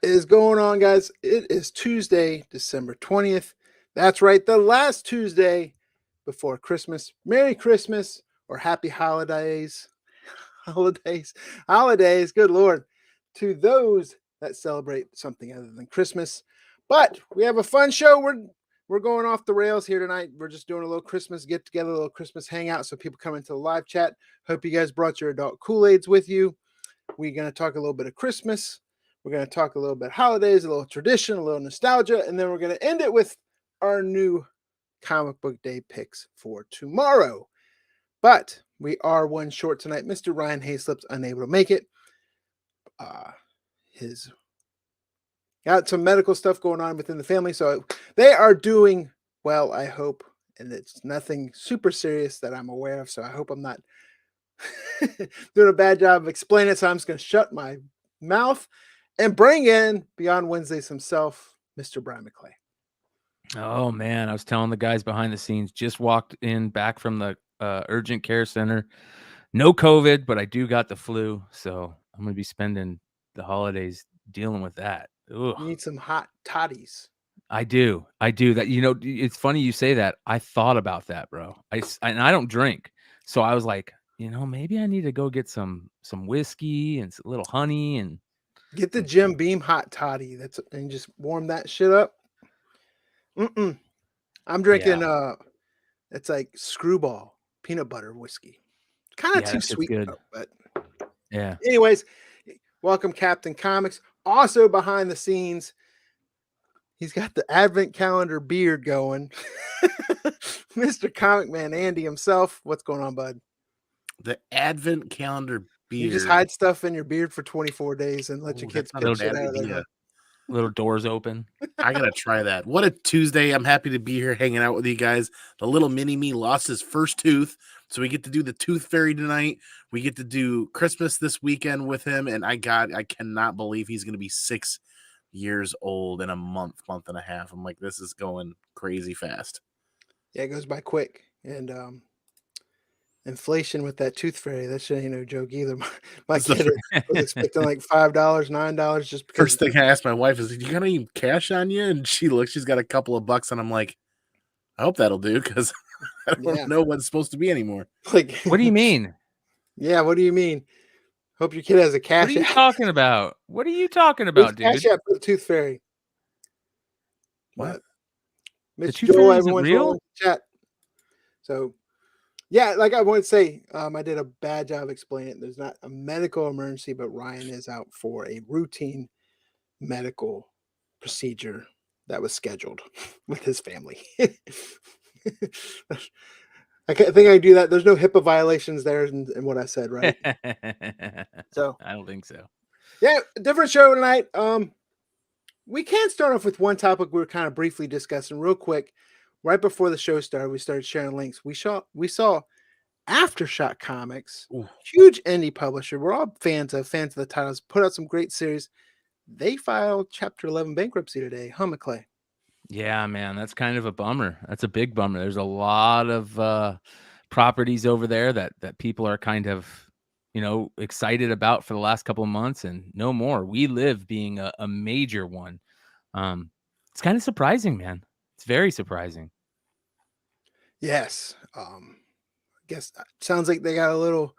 is going on, guys? It is Tuesday, December 20th. That's right, the last Tuesday before Christmas. Merry Christmas or happy holidays. Holidays, good Lord, to those that celebrate something other than Christmas. But we have a fun show. We're going off the rails here tonight. We're just doing a little Christmas get together, a little Christmas hangout. So people come into the live chat. Hope you guys brought your adult Kool-Aids with you. We're going to talk a little bit of Christmas. We're going to talk a little bit holidays, a little tradition, a little nostalgia, and then we're going to end it with our new comic book day picks for tomorrow. But we are one short tonight. Mr. Ryan Hayslip's unable to make it. His got some medical stuff going on within the family, so they are doing well, I hope, and it's nothing super serious that I'm aware of. So I hope I'm not doing a bad job of explaining it. So I'm just going to shut my mouth and bring in Beyond Wednesdays himself, Mr. Brian McClay. Oh man, I was telling the guys behind the scenes, just walked in back from the urgent care center. No COVID, but I do got the flu, so I'm going to be spending the holidays dealing with that. Ugh. You need some hot toddies. I do. That, it's funny you say that. I thought about that, bro. And I don't drink. So I was like, maybe I need to go get some whiskey and a little honey and get the Jim Beam hot toddy. And just warm that shit up. I'm drinking it's like Screwball peanut butter whiskey. Kind of too sweet though, but yeah. Anyways, welcome Captain Comics. Also behind the scenes, he's got the advent calendar beard going. Mr. Comic Man Andy himself. What's going on, bud? The advent calendar beard. You just hide stuff in your beard for 24 days and let your kids get shit out of there. Little doors open. I gotta try that. What a Tuesday. I'm happy to be here hanging out with you guys. The little mini me lost his first tooth, so we get to do the Tooth Fairy tonight. We get to do Christmas this weekend with him, and I cannot believe he's gonna be 6 years old in a month and a half. I'm like, this is going crazy fast. Yeah, it goes by quick. And inflation with that Tooth Fairy, that shit ain't no joke either. My kid was expecting like $5, $9 just because. First thing I asked my wife is, you got any cash on you? And she's got a couple of bucks, and I'm like, I hope that'll do, because I don't know what it's supposed to be anymore. Like, what do you mean? Yeah, what do you mean? Hope your kid has a cash. What are you talking about? What are you talking about, dude? Cash app for the Tooth Fairy. What? The Tooth Fairy isn't real? Chat. So, yeah, like I want to say, I did a bad job explaining it. There's not a medical emergency, but Ryan is out for a routine medical procedure that was scheduled with his family. I think I do that. There's no HIPAA violations there in what I said, right? So I don't think so. Yeah, different show tonight. We can start off with one topic we were kind of briefly discussing real quick. Right before the show started, we started sharing links. We saw Aftershock Comics, huge indie publisher. We're all fans of the titles. Put out some great series. They filed Chapter 11 bankruptcy today. Huh, McClay? Yeah, man, that's kind of a bummer. That's a big bummer. There's a lot of properties over there that people are kind of, excited about for the last couple of months, and no more. We Live being a major one. It's kind of surprising, man. It's very surprising. Yes. I guess it sounds like they got a little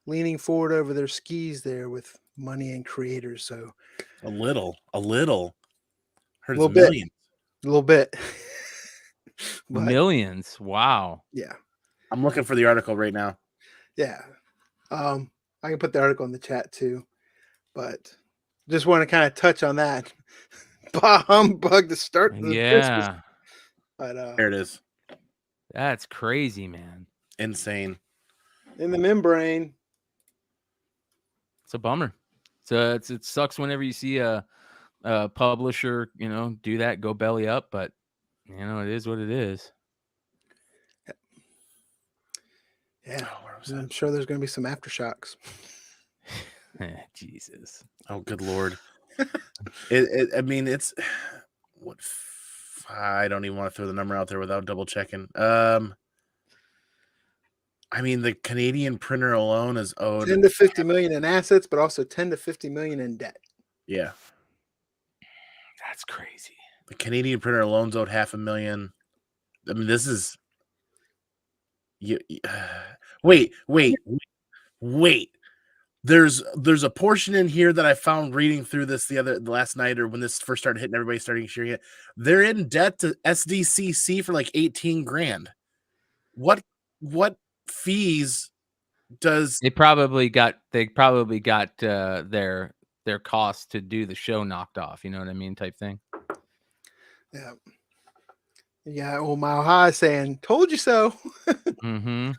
leaning forward over their skis there with money and creators. So a little. Heard a little millions. A little bit. But, millions. Wow. Yeah. I'm looking for the article right now. Yeah. I can put the article in the chat too, but just want to kind of touch on that. Bah humbug to start the Christmas. But there it is. That's crazy, man. Insane. In the membrane. It's a bummer. So it sucks whenever you see a publisher, do that, go belly up, but it is what it is. Yeah, I'm sure there's going to be some aftershocks. Jesus. Oh, good Lord. It's what? I don't even want to throw the number out there without double checking. The Canadian printer alone is owed 10 to 50 million in assets, but also 10 to 50 million in debt. Yeah. That's crazy. The Canadian printer alone's owed $500,000. I mean, this is wait. There's a portion in here that I found reading through this the last night, or when this first started hitting, everybody started sharing it. They're in debt to SDCC for like $18,000. What fees does They probably got their costs to do the show knocked off, you know what I mean, type thing. Yeah. Yeah, Mile High saying, "Told you so." Mm-hmm.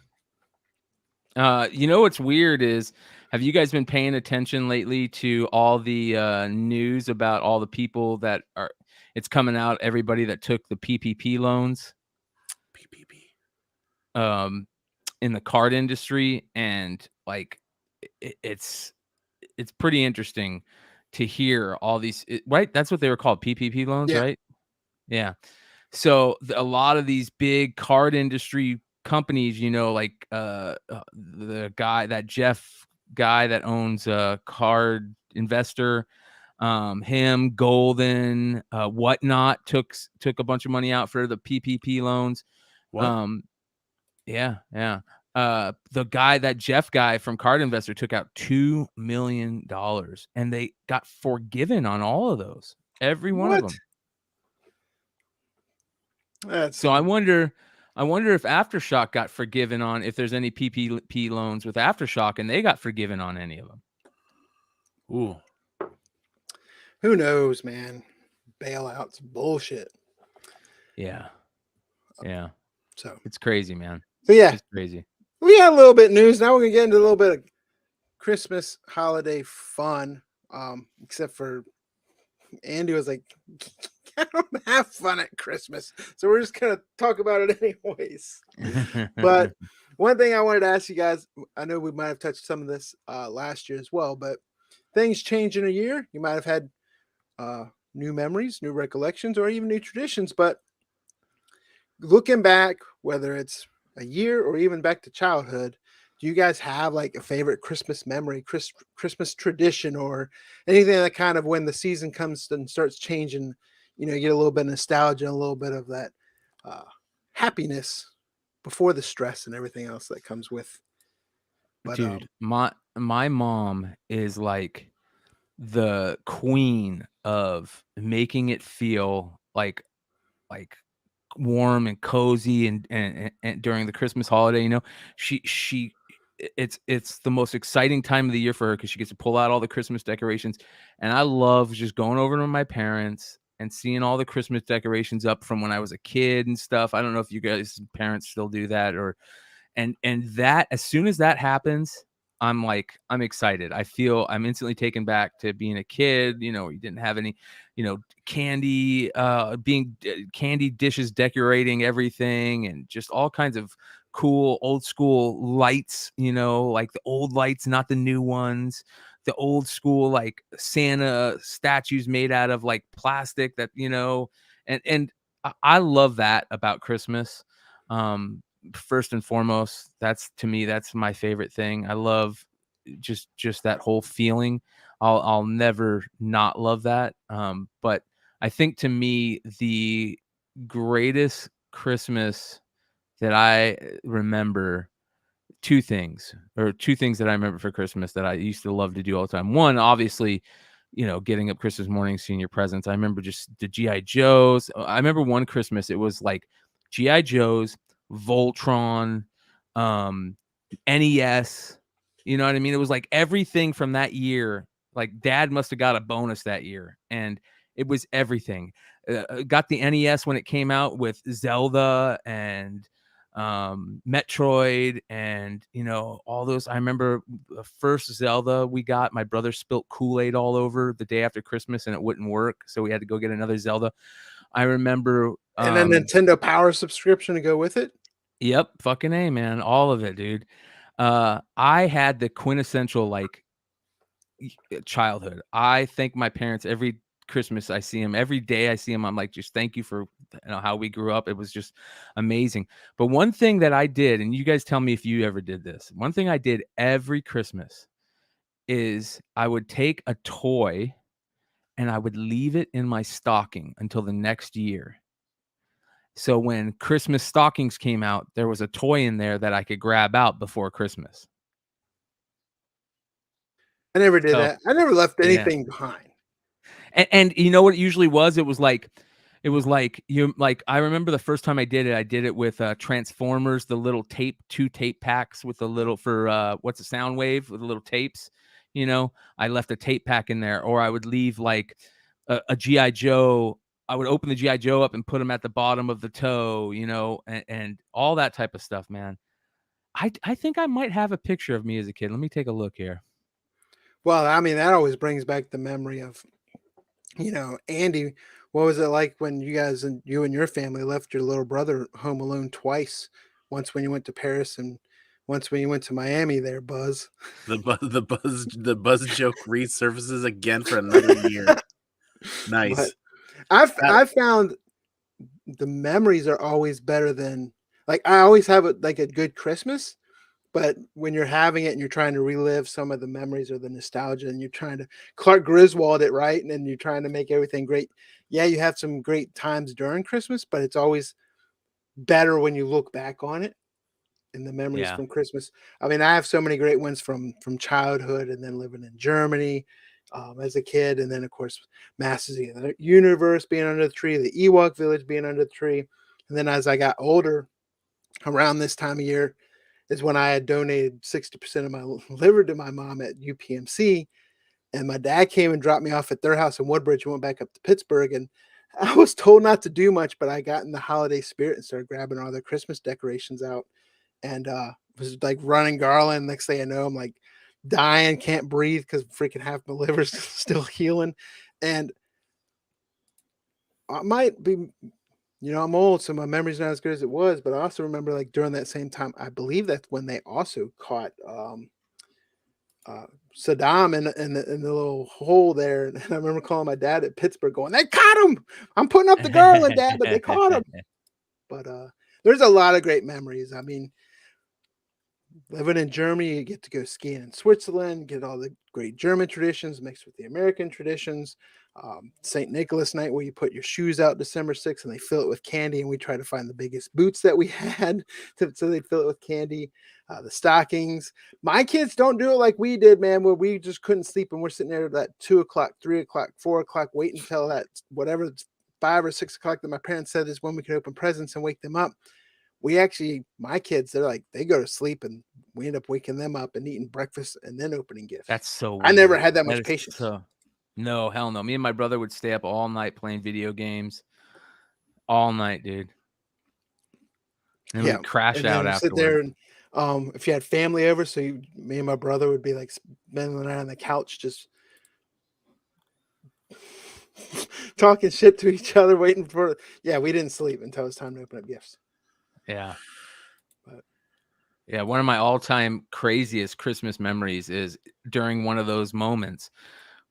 You know what's weird is, have you guys been paying attention lately to all the news about all the people that are? It's coming out, everybody that took the PPP loans, in the card industry, and like it's pretty interesting to hear all these. Right? That's what they were called, PPP loans, Yeah. right? Yeah. So a lot of these big card industry companies, you know, like the guy, that Jeff guy that owns Card Investor, him, Golden, Whatnot took a bunch of money out for the PPP loans. what? Yeah. The guy, that Jeff guy from Card Investor, took out $2 million, and they got forgiven on all of those, every one of What? them. That's So I wonder if Aftershock got forgiven on, if there's any PPP loans with Aftershock, and they got forgiven on any of them. Ooh. who knows, man. Bailouts bullshit. Yeah. So It's crazy, man. yeah, It's crazy. we had a little bit of news. Now we're gonna get into a little bit of Christmas holiday fun. Except for Andy was like, "I don't have fun at Christmas," so we're just gonna talk about it anyways. But one thing I wanted to ask you guys, I know we might have touched some of this last year as well, but things change in a year. You might have had new memories, new recollections, or even new traditions. But looking back, whether it's a year or even back to childhood, do you guys have like a favorite Christmas memory, Christmas tradition, or anything that kind of, when the season comes and starts changing, you know, you get a little bit of nostalgia, a little bit of that happiness before the stress and everything else that comes with. But, dude, my mom is like the queen of making it feel like warm and cozy, and during the Christmas holiday, you know, she it's the most exciting time of the year for her, because she gets to pull out all the Christmas decorations, and I love just going over to my parents and seeing all the Christmas decorations up from when I was a kid and stuff. I don't know if you guys parents still do that, or and that, as soon as that happens, I'm excited. I feel I'm instantly taken back to being a kid. You know, you didn't have any, you know, candy, candy dishes decorating everything, and just all kinds of cool old school lights, you know, like the old lights, not the new ones, the old school like Santa statues made out of like plastic, that, you know, and I love that about Christmas. First and foremost, that's, to me, that's my favorite thing. I love just that whole feeling. I'll never not love that. But I think, to me, the greatest Christmas that I remember, two things that I remember for Christmas that I used to love to do all the time. One, obviously, you know, getting up Christmas morning, seeing your presents. I remember just the GI Joes. I remember one Christmas, it was like GI Joes, Voltron, NES. You know what I mean? It was like everything from that year. Like, Dad must have got a bonus that year, and it was everything. Got the NES when it came out with Zelda and Metroid, and, you know, all those. I remember the first Zelda we got, my brother spilt Kool-Aid all over the day after Christmas, and it wouldn't work, so we had to go get another Zelda. I remember and a Nintendo Power subscription to go with it. Yep, fucking A, man, all of it, dude. I had the quintessential like childhood. I thank my parents every Christmas. I see them every day. I see them. I'm like, just thank you for, you know, how we grew up. It was just amazing. But one thing that I did, and you guys tell me if you ever did this. One thing I did every Christmas is I would take a toy and I would leave it in my stocking until the next year. So when Christmas stockings came out, there was a toy in there that I could grab out before Christmas. I never did So, that. I never left yeah. anything behind. And you know what it usually was? It was like I remember the first time I did it with Transformers, the little two tape packs with the little for what's a sound wave with the little tapes. You know, I left a tape pack in there, or I would leave like a GI Joe. I would open the GI Joe up and put them at the bottom of the toe, you know, and all that type of stuff, man. I think I might have a picture of me as a kid. Let me take a look here. Well, I mean, that always brings back the memory of, Andy. What was it like when you and your family left your little brother home alone twice? Once when you went to Paris and once when you went to Miami there, Buzz. The buzz joke resurfaces again for another year. Nice. But I've found the memories are always better than, like, I always have a good Christmas, but when you're having it and you're trying to relive some of the memories or the nostalgia and you're trying to Clark Griswold it, right? And then you're trying to make everything great. Yeah, you have some great times during Christmas, but it's always better when you look back on it and the memories Yeah. from Christmas. I mean, I have so many great ones from childhood and then living in Germany as a kid. And then, of course, Masters of the Universe being under the tree, the Ewok Village being under the tree. And then as I got older, around this time of year, is when I had donated 60% of my liver to my mom at UPMC. And my dad came and dropped me off at their house in Woodbridge and went back up to Pittsburgh. And I was told not to do much, but I got in the holiday spirit and started grabbing all the Christmas decorations out and was like running garland. Next thing I know, I'm like dying, can't breathe because freaking half my liver's still healing. And I might be, I'm old, so my memory's not as good as it was, but I also remember like during that same time, I believe that's when they also caught Saddam in the little hole there. And I remember calling my dad at Pittsburgh going, "They caught him! I'm putting up the garland, Dad, but they caught him." But there's a lot of great memories. I mean, living in Germany, you get to go skiing in Switzerland, get all the great German traditions mixed with the American traditions. St. Nicholas night, where you put your shoes out December 6th and they fill it with candy, and we try to find the biggest boots that we had so they fill it with candy. The stockings. My kids don't do it like we did, man, where we just couldn't sleep and we're sitting there at that 2 o'clock, 3 o'clock, 4 o'clock, waiting until that whatever 5 or 6 o'clock that my parents said is when we could open presents and wake them up. We actually, my kids, they go to sleep and we end up waking them up and eating breakfast and then opening gifts. That's so weird. I never had that much patience. No, hell no. Me and my brother would stay up all night playing video games. All night, dude. And we'd crash out afterwards. Sit there and if you had family over, so me and my brother would be like spending the night on the couch just talking shit to each other, waiting for we didn't sleep until it was time to open up gifts. Yeah. Yeah, one of my all-time craziest Christmas memories is during one of those moments.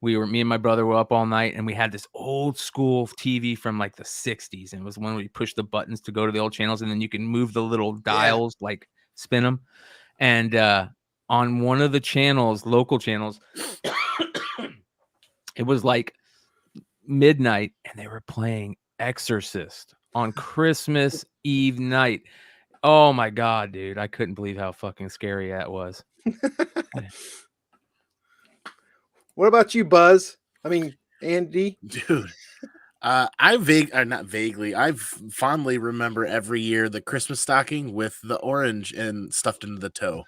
Me and my brother were up all night, and we had this old school TV from like the 60s. And it was one where you push the buttons to go to the old channels, and then you can move the little dials, like spin them. And on one of the channels, local channels, it was like midnight, and they were playing Exorcist on Christmas Eve night. Oh my God, dude. I couldn't believe how fucking scary that was. What about you, Buzz? I mean, Andy? Dude, I fondly remember every year the Christmas stocking with the orange and stuffed into the toe.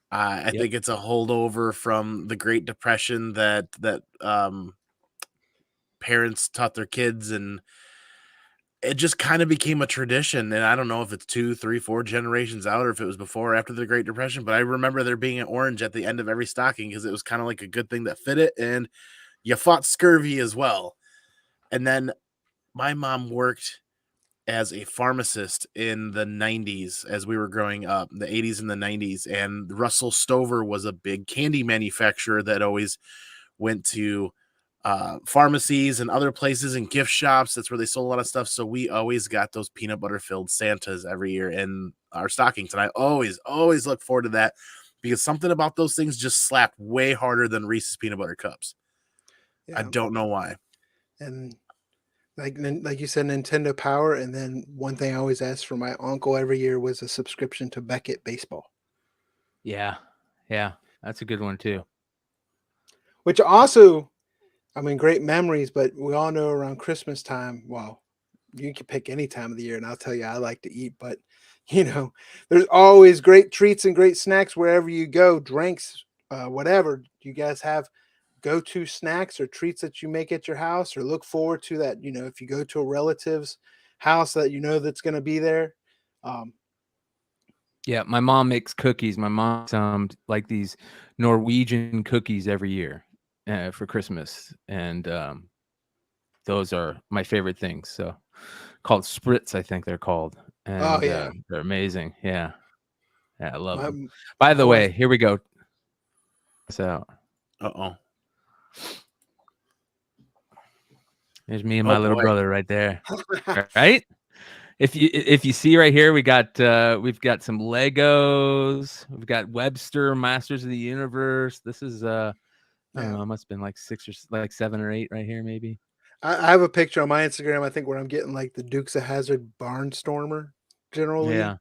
I think it's a holdover from the Great Depression that parents taught their kids, and it just kind of became a tradition. And I don't know if it's 2, 3, 4 generations out or if it was before or after the Great Depression, but I remember there being an orange at the end of every stocking because it was kind of like a good thing that fit it, and you fought scurvy as well. And then my mom worked as a pharmacist in the 90s as we were growing up, the 80s and the 90s, and Russell Stover was a big candy manufacturer that always went to pharmacies and other places and gift shops. That's where they sold a lot of stuff. So we always got those peanut butter filled Santas every year in our stockings. And I always look forward to that because something about those things just slapped way harder than Reese's peanut butter cups. I don't know why. And like you said, Nintendo Power. And then one thing I always asked for my uncle every year was a subscription to Beckett Baseball. Yeah. Yeah. That's a good one too. Which also, I mean, great memories, but we all know around Christmas time, well, you can pick any time of the year, and I'll tell you, I like to eat, but there's always great treats and great snacks wherever you go, drinks, whatever. Do you guys have go-to snacks or treats that you make at your house or look forward to that, if you go to a relative's house that that's going to be there? Yeah, my mom makes cookies. My mom like these Norwegian cookies every year for Christmas, and those are my favorite things. So called spritz, I think they're called, Oh and yeah, they're amazing. Yeah, I love my them. By the my wife. way, here we go. So Uh-oh. there's me and Oh my little boy. brother right there. All right. If you see right here, we've got some Legos. We've got Webster Masters of the Universe. This is I don't know, it must have been like 7 or 8 right here, maybe. I have a picture on my Instagram, I think, where I'm getting like the Dukes of Hazzard Barnstormer General Lee, Yeah.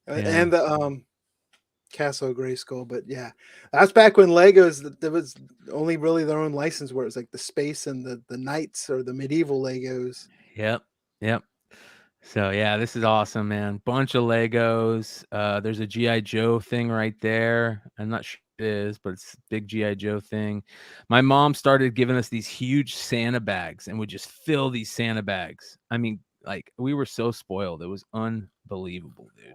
Yeah. and the Castle Grayskull. But yeah, that's back when Legos there was only really their own license, where it was like the space and the knights or the medieval Legos. Yep. Yep. So yeah, this is awesome, man. Bunch of Legos. There's a G.I. Joe thing right there. I'm not sure what it is, but it's a big G.I. Joe thing. My mom started giving us these huge Santa bags and would just fill these Santa bags. I mean, like, we were so spoiled. It was unbelievable, dude.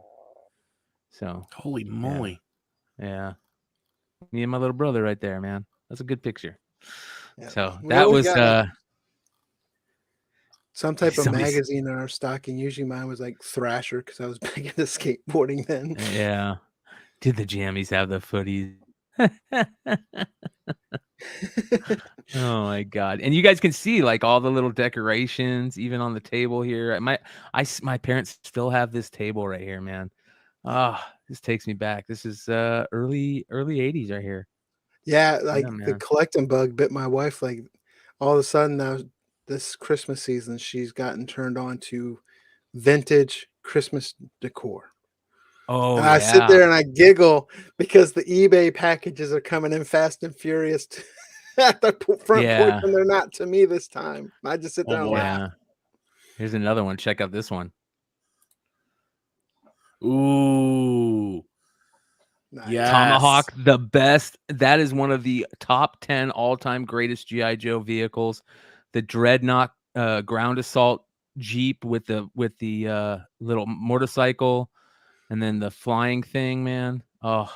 So Holy moly. yeah. Me and my little brother right there, man. That's a good picture. Yeah. So We that always was got some type of somebody's- magazine in our stocking. Usually mine was like Thrasher, because I was big into skateboarding then. yeah. Did the jammies have the footies? Oh my god. And you guys can see like all the little decorations even on the table here. My parents still have this table right here, man. This takes me back. This is early 80s right here. Yeah, like Yeah, the man. collecting bug bit my wife. Like all of a sudden now, this Christmas season, she's gotten turned on to vintage Christmas decor. Oh And I sit yeah. there and I giggle because the eBay packages are coming in fast and furious at the front porch, Yeah. and they're not to me this time. I just sit Oh, there and boy. laugh. Yeah. Here's another one. Check out this one. Ooh. Nice. Yes. Tomahawk, the best. That is one of the top 10 all-time greatest G.I. Joe vehicles. The Dreadnought ground assault Jeep with the little motorcycle, and then the flying thing, man. Oh,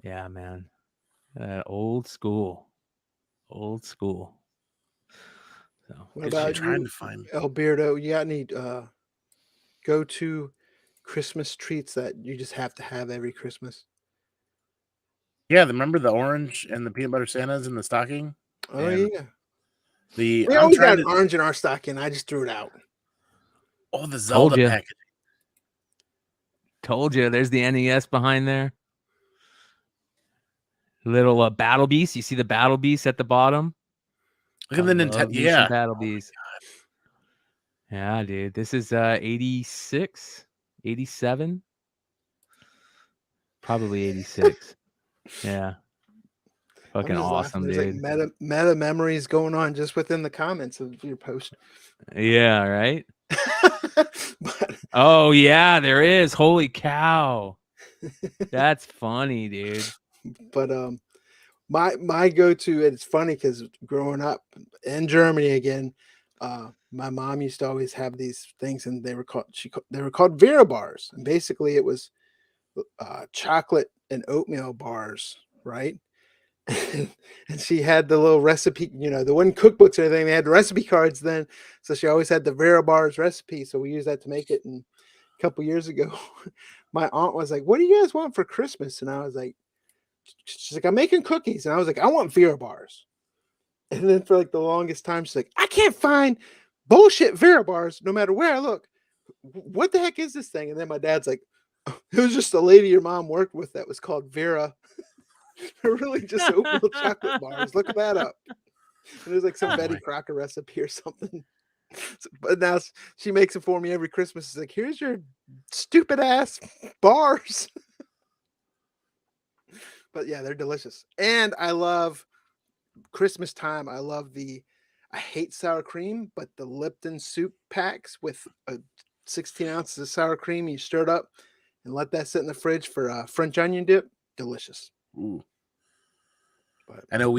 yeah, man. Old school. So What good about shit. Trying you, to find. Alberto? You got any go-to Christmas treats that you just have to have every Christmas? Yeah, remember the orange and the peanut butter Santas in the stocking? Oh And yeah. the We I'm always trying got an to orange in our stocking. I just threw it out. the Told Zelda you. package. Told you. There's the NES behind there. Little Battle Beast. You see the Battle Beast at the bottom? Look at the Nintendo. Me some Yeah. Battle Beast. Yeah, dude. This is 86, 87. Probably 86. Yeah. I'm Fucking just laughing. awesome, There's dude. like meta memories going on just within the comments of your post. Yeah, right? But Oh, yeah, there is. Holy cow. That's funny, dude. but my go-to, it's funny because growing up in Germany again, my mom used to always have these things, and they were called Vera Bars, and basically it was chocolate and oatmeal bars, right? And she had the little recipe, there wasn't cookbooks or anything. They had recipe cards then, so she always had the Vera Bars recipe. So we used that to make it. And a couple years ago, my aunt was like, "What do you guys want for Christmas?" And I was like, "She's like, I'm making cookies." And I was like, "I want Vera Bars." And then for like the longest time, she's like, "I can't find bullshit Vera Bars no matter where I look. What the heck is this thing?" And then my dad's like, "It was just a lady your mom worked with that was called Vera." They're really just oatmeal chocolate bars. Look that up. And there's like some Oh Betty my- Crocker recipe or something. But now she makes it for me every Christmas. It's like, here's your stupid ass bars. But yeah, they're delicious. And I love Christmas time. I hate sour cream, but the Lipton soup packs with 16 ounces of sour cream, you stir it up and let that sit in the fridge for French onion dip. Delicious. Ooh. But I know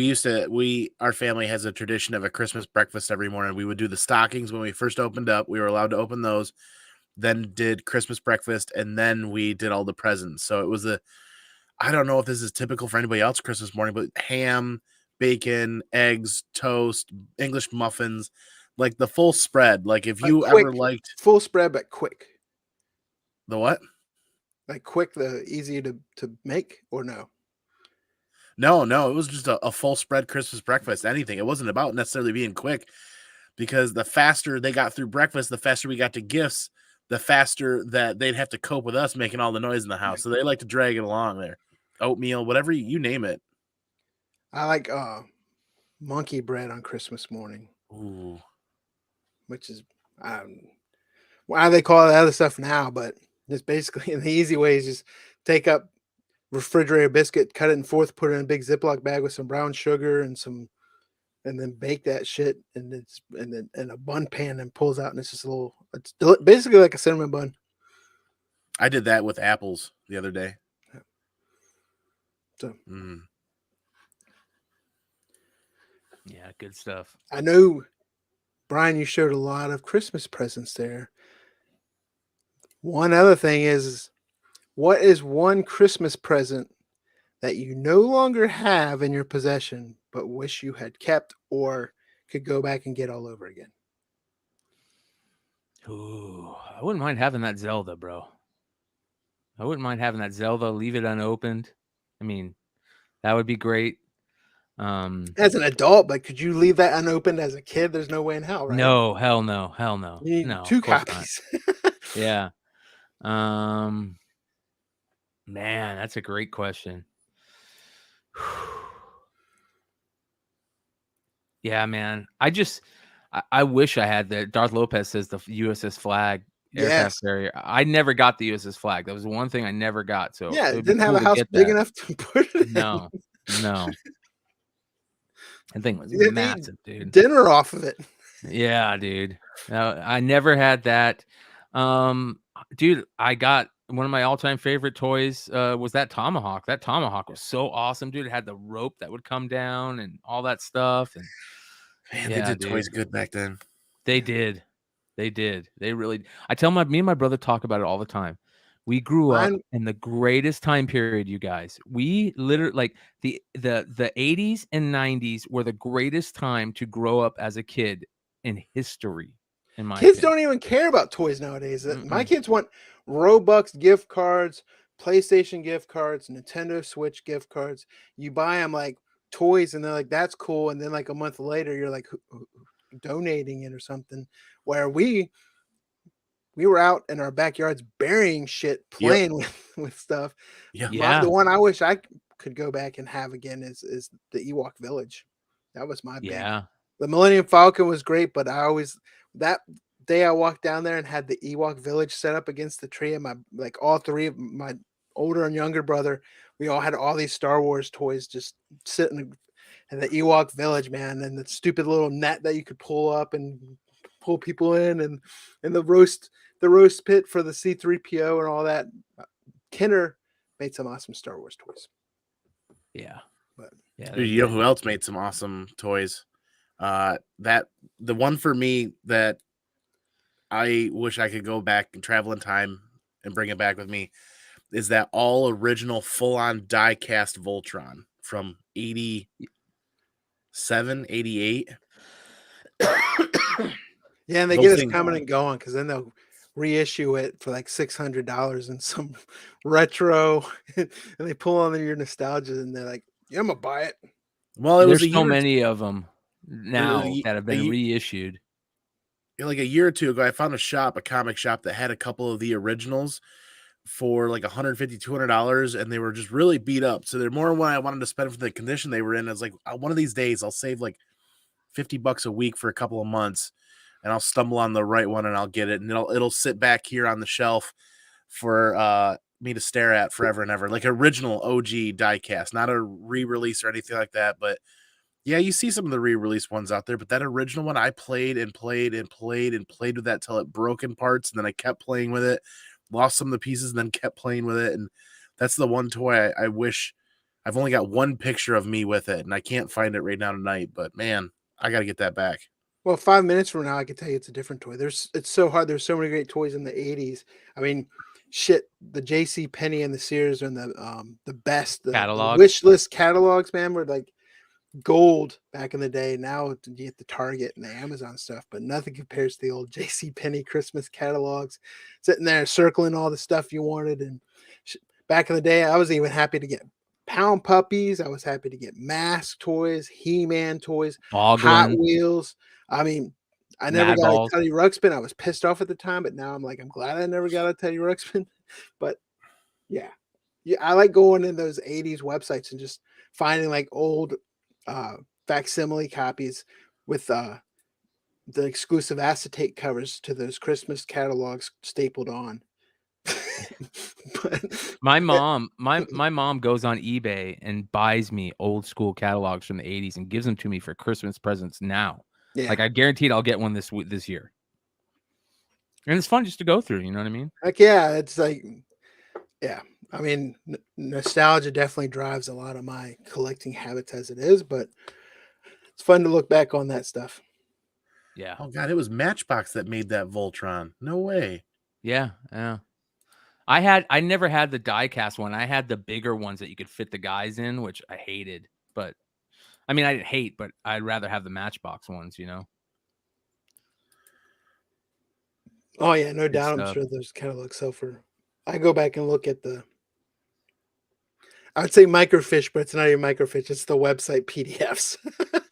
our family has a tradition of a Christmas breakfast every morning. We would do the stockings when we first opened up. We were allowed to open those, then did Christmas breakfast, and then we did all the presents. So it was I don't know if this is typical for anybody else Christmas morning, but ham, bacon, eggs, toast, English muffins, like the full spread. Like if you ever liked full spread, but quick. the what? Like quick, the easy to make, or no? No, it was just a full spread Christmas breakfast. Anything. It wasn't about necessarily being quick, because the faster they got through breakfast, the faster we got to gifts, the faster that they'd have to cope with us making all the noise in the house. So they like to drag it along there. Oatmeal, whatever you name it. I like monkey bread on Christmas morning, Ooh. which is why they call it other stuff now, but it's basically the easy way is just take up refrigerator biscuit, cut it in fourth, put it in a big Ziploc bag with some brown sugar and then bake that shit and then in a bun pan and pulls out, and it's just basically like a cinnamon bun. I did that with apples the other day. So Yeah, good stuff. I know, Brian, you showed a lot of Christmas presents there. One other thing is, what is one Christmas present that you no longer have in your possession, but wish you had kept or could go back and get all over again? Ooh, I wouldn't mind having that Zelda, bro. I wouldn't mind having that Zelda. Leave it unopened. I mean, that would be great. As an adult, but could you leave that unopened as a kid? There's no way in hell, right? No, hell no, You need no. two Of course not. copies. Yeah. Man, that's a great question. Yeah, man. I wish I had the Darth Lopez says the USS Flag aircraft Yes. carrier. I never got the USS Flag. That was the one thing I never got. So Yeah, it it would be didn't have cool a to house get big that. enough to put it in. No. That thing was You had to eat massive, dude. dinner off of it. Yeah, dude. I never had that. Dude, I got one of my all-time favorite toys was that Tomahawk. That Tomahawk was so awesome, dude. It had the rope that would come down and all that stuff. And Man, yeah, they did dude. toys good back then. They did. They really. I tell me and my brother talk about it all the time. We grew up in the greatest time period, you guys. We literally like the 80s and 90s were the greatest time to grow up as a kid in history. In my Kids opinion. don't even care about toys nowadays. My kids want Robux gift cards, PlayStation gift cards, Nintendo Switch gift cards. You buy them like toys, and they're like, "That's cool." And then like a month later, you're like donating it or something. Where we were out in our backyards burying shit, playing with stuff. Yeah. The one I wish I could go back and have again is the Ewok Village. That was my big. The Millennium Falcon was great, but that day I walked down there and had the Ewok Village set up against the tree, and all three of my older and younger brother, we all had all these Star Wars toys just sitting in the Ewok Village, man, and the stupid little net that you could pull up and pull people in, and the roast pit for the C-3PO and all that. Kenner made some awesome Star Wars toys. Yeah. But Dude, you know who else made some awesome toys? The one for me that I wish I could go back and travel in time and bring it back with me is that all original full-on die-cast Voltron from 87, 88. Yeah, and they get us coming and going, because then they'll reissue it for like $600 in some retro, and they pull on your nostalgia, and they're like, "Yeah, I'm gonna buy it." Well, it was so many of them now that have been reissued. Like a year or two ago, I found a comic shop that had a couple of the originals, for like $150, $200, and they were just really beat up. So they're more when I wanted to spend for the condition they were in. I was like, one of these days I'll save like $50 a week for a couple of months, and I'll stumble on the right one and I'll get it, and it'll sit back here on the shelf for me to stare at forever and ever. Like original OG diecast, not a re-release or anything like that. But yeah, you see some of the re-release ones out there, but that original one I played and played and played and played with that till it broke in parts, and then I kept playing with it, lost some of the pieces, and then kept playing with it. And that's the one toy I wish. I've only got one picture of me with it, and I can't find it right now tonight. But man, I got to get that back. Well, 5 minutes from now, I can tell you it's a different toy. It's so hard. There's so many great toys in the '80s. I mean, shit, the J.C. Penney and the Sears and the best the Catalog. wish list catalogs, man, were like gold back in the day. Now you get the Target and the Amazon stuff, but nothing compares to the old J.C. Penney Christmas catalogs. Sitting there circling all the stuff you wanted, and back in the day, I was even happy to get Pound Puppies. I was happy to get Mask toys, He-Man toys, Hot Boglin, Wheels. I mean, I never Mad got Balls. a Teddy Ruxpin. I was pissed off at the time, but now I'm like, I'm glad I never got a Teddy Ruxpin. But yeah, I like going in those '80s websites and just finding like old facsimile copies with the exclusive acetate covers to those Christmas catalogs stapled on. But My mom goes on eBay and buys me old school catalogs from the 80s and gives them to me for Christmas presents now. yeah, Like I guaranteed I'll get one this year. And it's fun just to go through, you know what I mean? heck yeah, it's like, yeah. I mean, nostalgia definitely drives a lot of my collecting habits as it is, but it's fun to look back on that stuff. Yeah. Oh god, it was Matchbox that made that Voltron. No way. Yeah. Yeah. I never had the die-cast one. I had the bigger ones that you could fit the guys in, which I hated. But I mean, I didn't hate, but I'd rather have the Matchbox ones, you know? Oh yeah, no Good doubt. I'm stuff. sure those catalogs sell for. I go back and look at I would say microfiche, but it's not even microfiche. It's the website PDFs.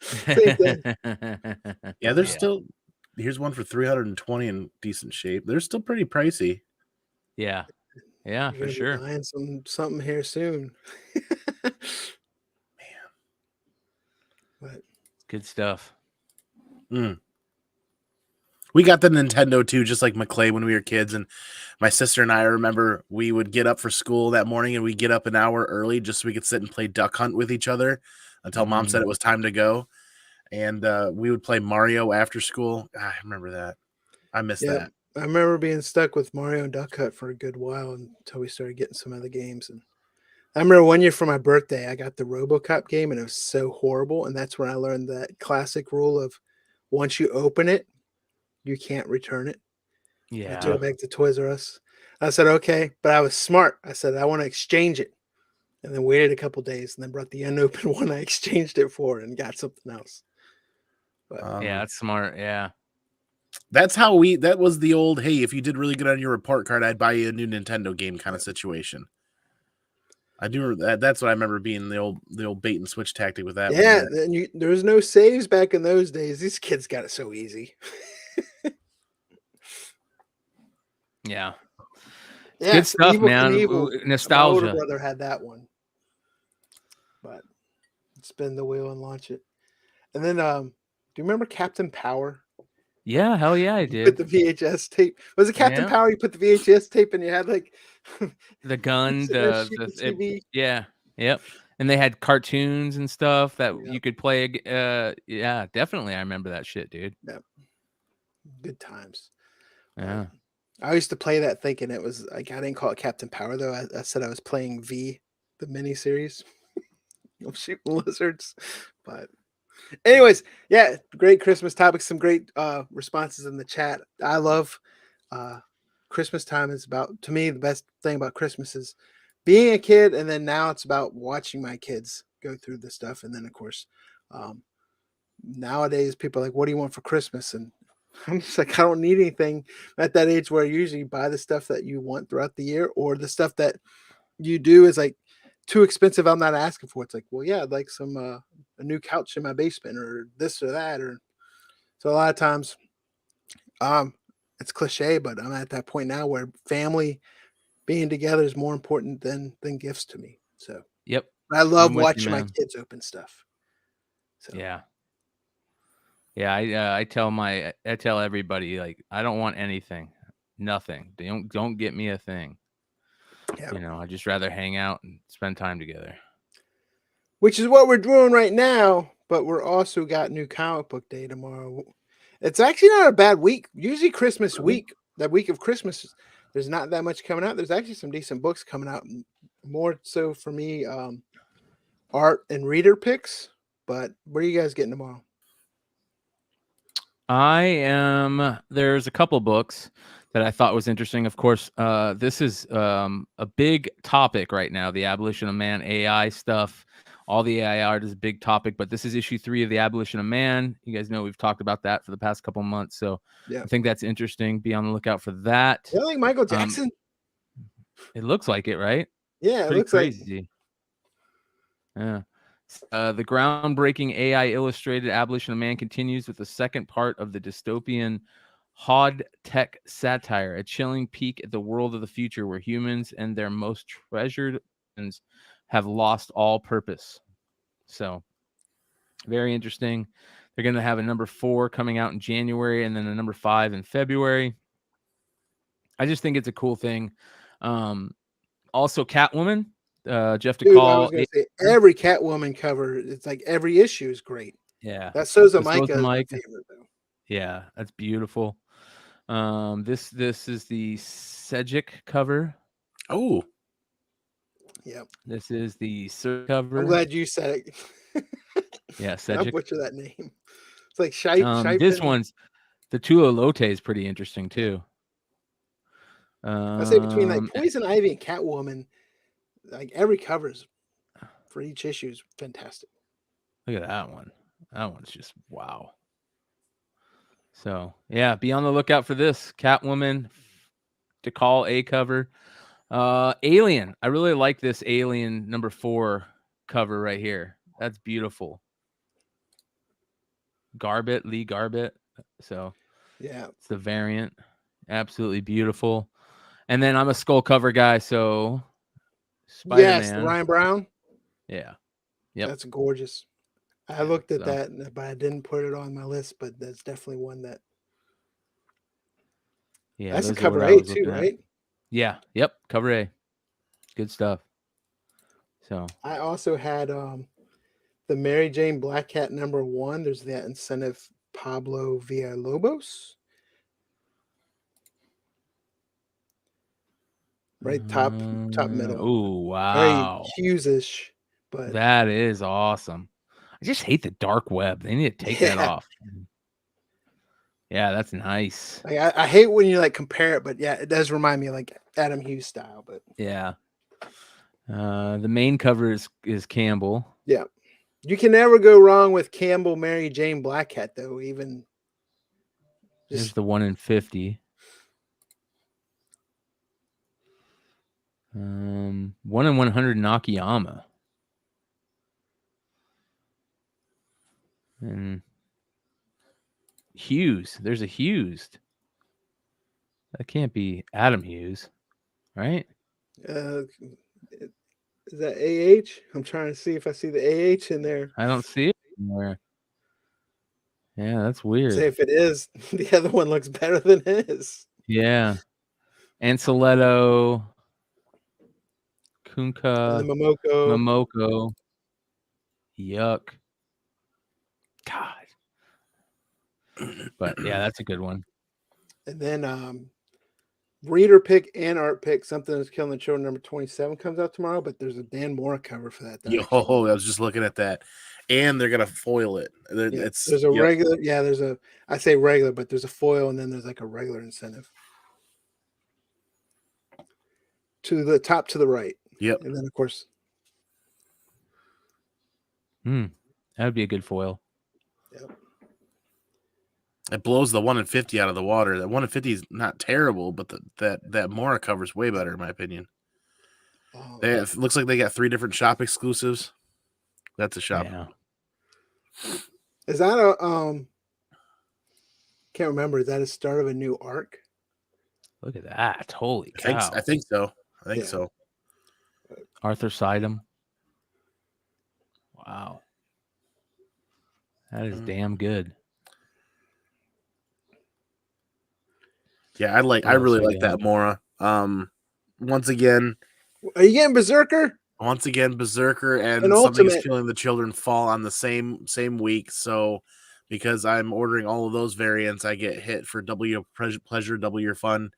Same thing. Yeah, there's still here's one for 320 in decent shape. They're still pretty pricey. Yeah. Yeah, You're for gonna be sure. buying something here soon. But Good stuff. We got the Nintendo too, just like McClay when we were kids. And my sister and I remember we would get up for school that morning and we'd get up an hour early just so we could sit and play duck hunt with each other until mom said it was time to go. And we would play Mario after school. I remember that. I miss that. I remember being stuck with Mario and Duck Hunt for a good while until we started getting some other games. And I remember one year for my birthday, I got the RoboCop game, and it was so horrible. And that's when I learned that classic rule of once you open it, you can't return it. I took Yeah. it back to Toys R Us. I said, okay, but I was smart. I said, I want to exchange it. And then waited a couple days and then brought the unopened one I exchanged it for and got something else. But Yeah, that's smart. Yeah. That's how that was the old, hey, if you did really good on your report card, I'd buy you a new Nintendo game kind of situation. I do remember that. That's what I remember being the old bait and switch tactic with that. yeah, then there was no saves back in those days. These kids got it so easy. Yeah. Yeah, Good so stuff, Evil man. Knievel, my older Nostalgia. brother had that one, but spin the wheel and launch it. And then, do you remember Captain Power? Yeah, hell yeah, I You did. put the VHS tape. Was it Captain Yeah. Power? You put the VHS tape and you had like The gun, sitting there shooting TV. yeah, yep. And they had cartoons and stuff that Yep. you could play. Yeah, definitely. I remember that shit, dude. Yep. Good times. Yeah. I used to play that thinking it was like I didn't call it Captain Power though. I said I was playing V, the miniseries of shooting lizards. But anyways, yeah, great Christmas topics, some great responses in the chat. I love Christmas time is about, to me, the best thing about Christmas is being a kid, and then now it's about watching my kids go through the stuff. And then of course, nowadays people are like, what do you want for Christmas? And I'm just like, I don't need anything. I'm at that age where you usually buy the stuff that you want throughout the year, or the stuff that you do is like too expensive. I'm not asking for. It's like, well, yeah, I'd like some a new couch in my basement, or this or that, or so. A lot of times, it's cliche, but I'm at that point now where family being together is more important than gifts to me. So Yep. I love I'm with you, watching my man. kids open stuff. So Yeah. Yeah. I tell everybody, like, I don't want anything, nothing. Don't get me a thing. yeah. I'd just rather hang out and spend time together. Which is what we're doing right now, but we're also got new comic book day tomorrow. It's actually not a bad week. Usually Christmas week, that week of Christmas, there's not that much coming out. There's actually some decent books coming out. More so for me, art and reader picks. But what are you guys getting tomorrow? There's a couple books that I thought was interesting. Of course, this is a big topic right now, the abolition of man, AI stuff. All the AI art is a big topic, but this is issue 3 of the abolition of man. You guys know we've talked about that for the past couple months, so Yeah. I think that's interesting. Be on the lookout for that. You like Michael Jackson? It looks like it, right? Yeah, it Pretty looks like. crazy. Yeah. The groundbreaking AI illustrated abolition of man continues with the second part of the dystopian Hod Tech satire, a chilling peek at the world of the future where humans and their most treasured ones have lost all purpose. So, very interesting. They're going to have a number 4 coming out in January and then a number 5 in February. I just think it's a cool thing. Also, Catwoman, Jeff Dude, I DeCall. was going to say every Catwoman cover, it's like every issue is great. Yeah. That Sousa The Micah Sousa is my Micah. favorite, though. Yeah, that's beautiful. This is the Sejic cover. Oh, Yep. This is the Sir cover. I'm glad you said it. Yeah, I Sejic. butcher that name. It's like Shipe. This one's the Tulo Lote is pretty interesting too. I say between like Poison Ivy and Catwoman, like every cover's for each issue is fantastic. Look at that one. That one's just wow. So yeah, be on the lookout for this Catwoman DeCall A cover. Alien. I really like this Alien number 4 cover right here. That's beautiful. Lee Garbett. So yeah, it's the variant. Absolutely beautiful. And then I'm a skull cover guy, so Spider-Man. Yes, the Ryan Brown. Yeah. Yep. That's gorgeous. I looked at that, but I didn't put it on my list. But that's definitely one that. Yeah, that's a cover A too, right? Yeah. Yep. Cover A. Good stuff. So I also had the Mary Jane Black Cat number 1. There's that incentive Pablo Villalobos. Right, top middle. Oh wow. Very Hughes-ish, but that is awesome. I just hate the dark web. They need to take that off. Yeah, that's nice. Like, I hate when you like compare it, but yeah, it does remind me of like Adam Hughes style. But yeah, the main cover is Campbell. Yeah, you can never go wrong with Campbell Mary Jane Black Cat though. Even there's the 1 in 50. 1 in 100 Nakayama. And Hughes. There's a Hughes. That can't be Adam Hughes, right? Is that AH? I'm trying to see if I see the AH in there. I don't see it anywhere. Yeah, that's weird. Say if it is, the other one looks better than his. Yeah. Anceletto, Kunka, and the Momoko. Yuck. God. But yeah, that's a good one. And then reader pick and art pick, Something That's Killing the Children number 27 comes out tomorrow, but there's a Dan Mora cover for that. Yo, I was just looking at that. And they're gonna foil it. There's a regular, I say regular, but there's a foil and then there's like a regular incentive. To the top to the right. Yep. And then of course. That would be a good foil. Yep. It blows the 1 in 50 out of the water. That 1 in 50 is not terrible, but that Mora cover is way better in my opinion. It looks like they got 3 different shop exclusives. That's a shop. Yeah. Is that a can't remember. Is that a start of a new arc? Look at that. Holy cow. I think so. I think Yeah. so. Arthur Sidem. Wow. That is damn good. Yeah, I What else really we like got? that Mora. Once again, Are you getting Berserker? Berserker and An Something Is Ultimate. Killing the Children fall on the same week. So because I'm ordering all of those variants, I get hit for double your pleasure, double your fun,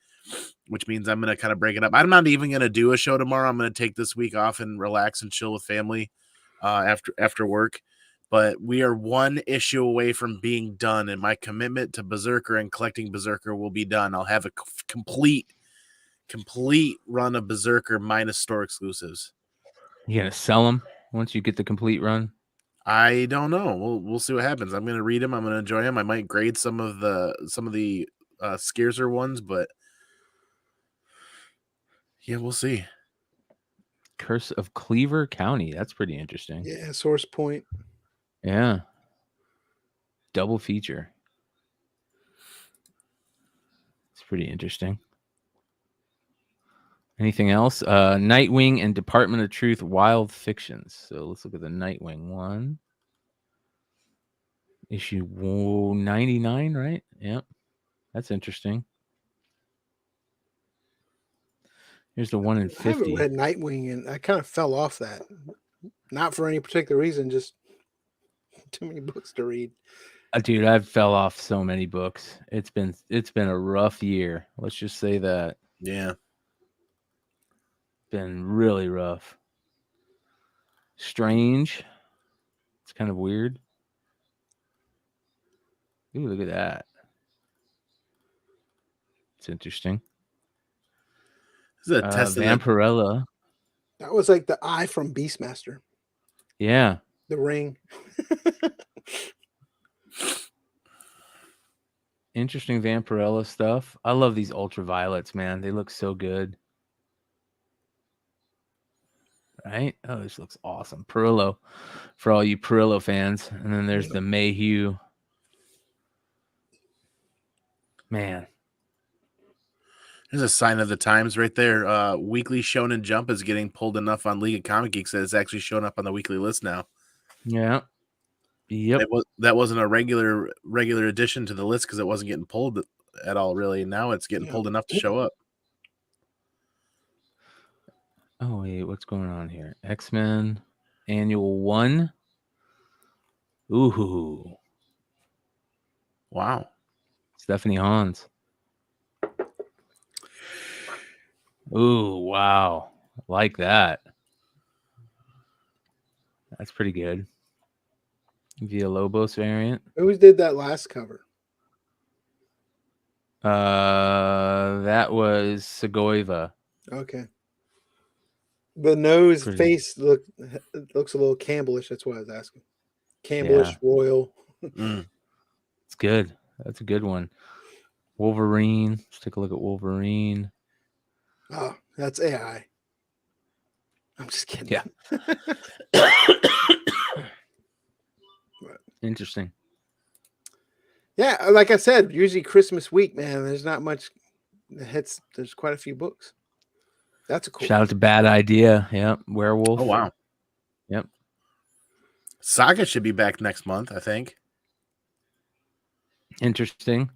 which means I'm going to kind of break it up. I'm not even going to do a show tomorrow. I'm going to take this week off and relax and chill with family after work. But we are one issue away from being done, and my commitment to Berserker and collecting Berserker will be done. I'll have a complete run of Berserker minus store exclusives. You gonna sell them once you get the complete run? I don't know. We'll see what happens. I'm gonna read them. I'm gonna enjoy them. I might grade some of the scarcer ones, but yeah, we'll see. Curse of Cleaver County. That's pretty interesting. Yeah, Source Point. Yeah. Double feature. It's pretty interesting. Anything else? Nightwing and Department of Truth Wild Fictions. So let's look at the Nightwing one. Issue 99, right? Yep. That's interesting. Here's the one in I haven't 50. read Nightwing, and I kind of fell off that. Not for any particular reason, just too many books to read. Dude, I've fell off so many books. It's been a rough year. Let's just say that. Yeah. Been really rough. Strange. It's kind of weird. Ooh, look at that. It's interesting. This is a testament. Vampirella. That was like the eye from Beastmaster. Yeah. The ring. Interesting Vampirella stuff. I love these ultraviolets, man. They look so good. Right? Oh, this looks awesome. Perillo. For all you Perillo fans. And then there's the Mayhew. Man. There's a sign of the times right there. Weekly Shonen Jump is getting pulled enough on League of Comic Geeks that it's actually showing up on the weekly list now. Yeah. Yep. That wasn't a regular addition to the list because it wasn't getting pulled at all, really. Now it's getting pulled enough to show up. Oh, wait. What's going on here? XMen Annual 1. Ooh. Wow. Stephanie Hans. Ooh, wow. Like that. That's pretty good. Villalobos variant. Who did that last cover? That was Segoviva. Okay. The nose Pretty- face looks a little Campbellish. That's why I was asking. Campbellish, royal. It's good. That's a good one. Wolverine. Let's take a look at Wolverine. Oh, that's AI. I'm just kidding. Yeah. Interesting. Yeah, like I said, usually Christmas week, man, there's not much hits. There's quite a few books. That's a cool. Shout out to Bad Idea. Yep. Werewolf. Oh, wow. Yep. Saga should be back next month, I think. Interesting.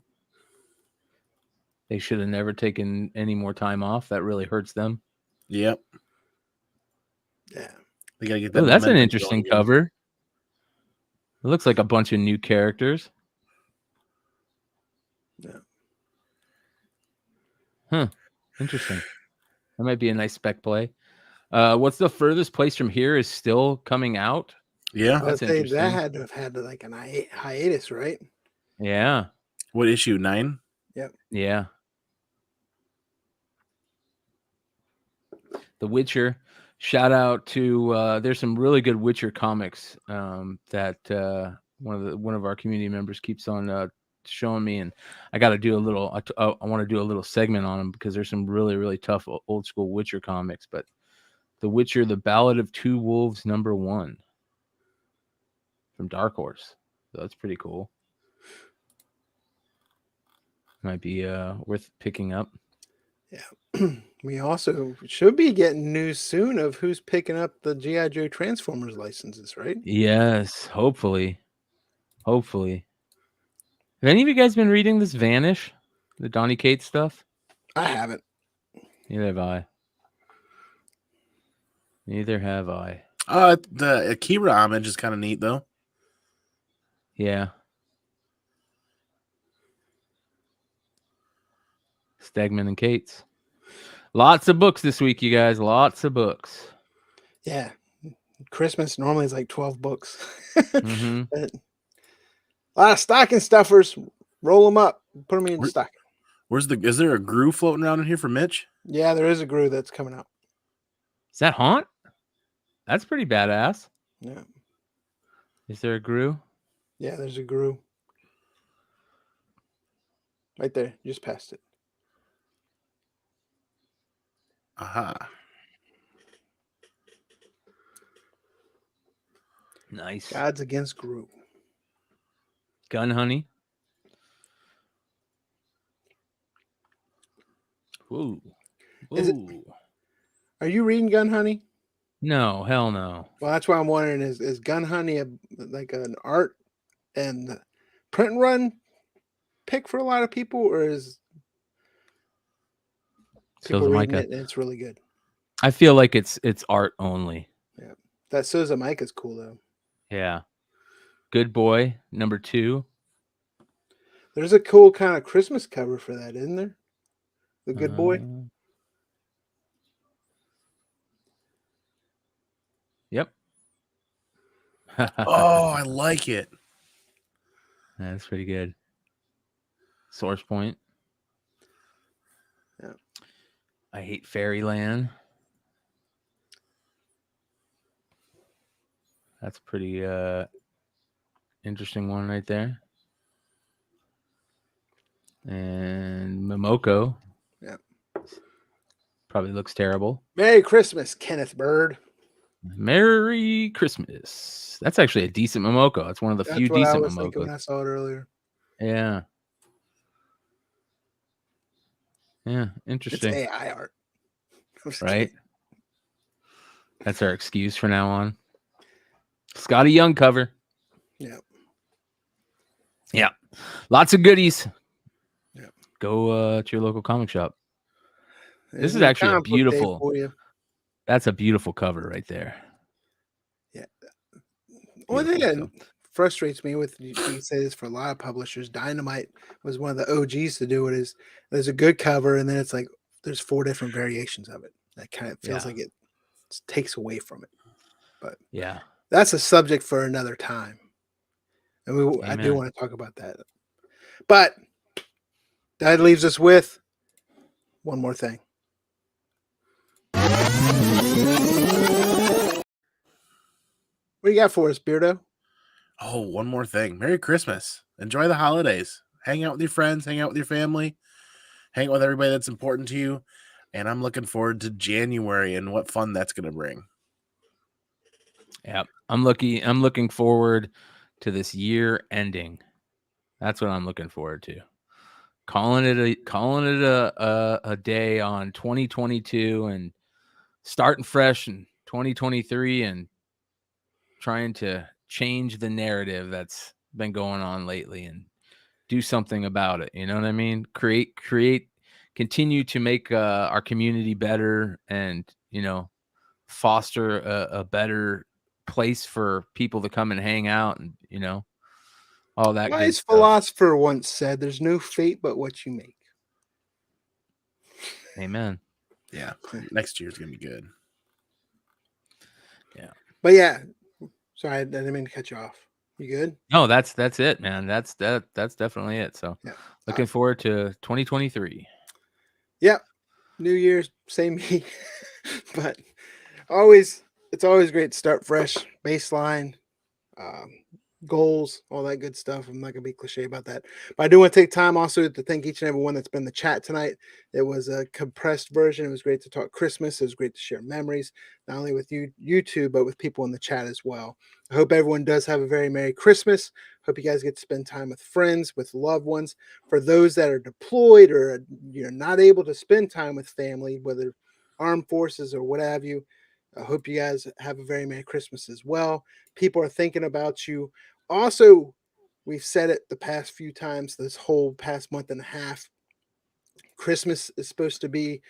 They should have never taken any more time off. That really hurts them. Yep. Yeah. They gotta get that. Oh, that's an momentum interesting going. cover. It looks like a bunch of new characters. Yeah. Huh. Interesting. That might be a nice spec play. What's the furthest place from here is still coming out? Yeah. That's That interesting. had to have had like an hiatus, right? Yeah. What issue? 9? Yep. Yeah. The Witcher. Shout out to there's some really good Witcher comics that one of our community members keeps on showing me, and I got to do a little. I want to do a little segment on them because there's some really really tough old school Witcher comics. But The Witcher, The Ballad of Two Wolves, #1 from Dark Horse. So that's pretty cool. Might be worth picking up. We also should be getting news soon of who's picking up the G.I. Joe Transformers licenses, right? Yes, hopefully. Hopefully. Have any of you guys been reading this Vanish? The Donny Cates stuff? I haven't. Neither have I. Neither have I. The Akira homage is kind of neat, though. Yeah. Stegman and Cates. Lots of books this week, you guys. Lots of books. Yeah. Christmas normally is like 12 books. Mm-hmm. But a lot of stocking stuffers. Roll them up. Put them in stocking. Is there a Gru floating around in here for Mitch? Yeah, there is a Gru that's coming out. Is that Haunt? That's pretty badass. Yeah. Is there a Gru? Yeah, there's a Gru. Right there. Just past it. Aha. Nice. Gods Against Gru. Gun Honey. Ooh. Ooh. Are you reading Gun Honey? No, hell no. Well, that's why I'm wondering, is Gun Honey like an art and print run pick for a lot of people, or is people reading it and it's really good? I feel like it's art only. Yeah. That Souza Mike is cool though. Yeah. Good Boy, number 2. There's a cool kind of Christmas cover for that, isn't there? The Good Boy. Yep. Oh, I like it. That's pretty good. Source Point. Yeah. I Hate Fairyland. That's a pretty interesting one right there. And Momoko. Yeah. Probably looks terrible. Merry Christmas, Kenneth Bird. Merry Christmas. That's actually a decent Momoko. It's one of the few That's what decent I was thinking Momokos. when I saw it earlier. Yeah. Yeah, It's interesting. AI art. Right? That's our excuse for now on. Scotty Young cover. Yeah. Yeah. Lots of goodies. Yeah. Go to your local comic shop. This is Isn't it actually a comic book day beautiful. for you? That's a beautiful cover right there. Yeah. Only thing Beautiful that frustrates me with, you say this for a lot of publishers, Dynamite was one of the OGs to do it, is there's a good cover and then it's like there's 4 different variations of it. That kind of feels like it takes away from it. But yeah, that's a subject for another time. And I do want to talk about that. But that leaves us with one more thing. What do you got for us, Beardo? Oh, one more thing. Merry Christmas. Enjoy the holidays. Hang out with your friends. Hang out with your family. Hang out with everybody that's important to you. And I'm looking forward to January and what fun that's going to bring. Yeah, I'm looking forward to this year ending. That's what I'm looking forward to. Calling it a day on 2022 and starting fresh in 2023 and trying to change the narrative that's been going on lately and do something about it. You know what I mean? Create, continue to make our community better and, foster a better place for people to come and hang out and, all that good Wise stuff. philosopher once said, "There's no fate but what you make." Amen. Yeah. Next year's going to be good. Yeah. But yeah, sorry, I didn't mean to cut you off. You good? No, that's it, man. That's definitely it. So Yeah. looking forward to 2023. Yep. New Year's, same me. But it's always great to start fresh, baseline. goals, all that good stuff. I'm not gonna be cliche about that, but I do want to take time also to thank each and every one that's been in the chat tonight. It was a compressed version. It was great to talk Christmas. It was great to share memories, not only with you two, but with people in the chat as well. I hope everyone does have a very Merry Christmas. Hope you guys get to spend time with friends, with loved ones. For those that are deployed or not able to spend time with family, whether armed forces or what have you, I hope you guys have a very Merry Christmas as well. People are thinking about you. Also, we've said it the past few times, this whole past month and a half, Christmas is supposed to be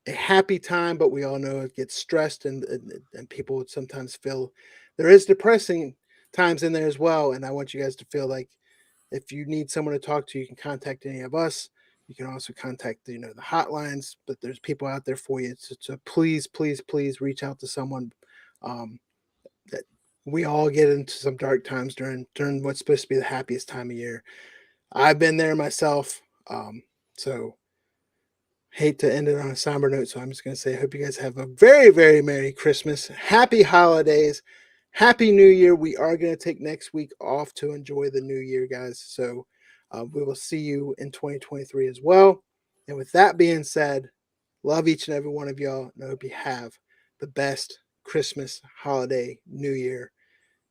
a happy time, but we all know it gets stressed and people sometimes feel there is depressing times in there as well. And I want you guys to feel like if you need someone to talk to, you can contact any of us. You can also contact the hotlines, but there's people out there for you. So please, please, please reach out to someone. That we all get into some dark times during what's supposed to be the happiest time of year. I've been there myself. So hate to end it on a somber note. So I'm just going to say, I hope you guys have a very, very Merry Christmas. Happy holidays. Happy New Year. We are going to take next week off to enjoy the new year, guys. So we will see you in 2023 as well. And with that being said, love each and every one of y'all. And I hope you have the best Christmas, holiday, New Year,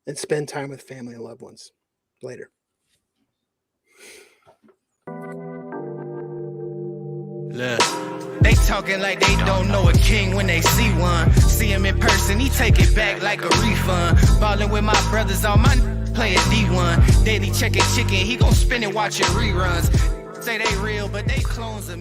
and spend time with family and loved ones. Later. Look. They talking like they don't know a king when they see one. See him in person, he take it back like a refund. Ballin' with my brothers, all my playing D1. Daily checking chicken, he gon' spin it watching reruns. Say they real, but they clones of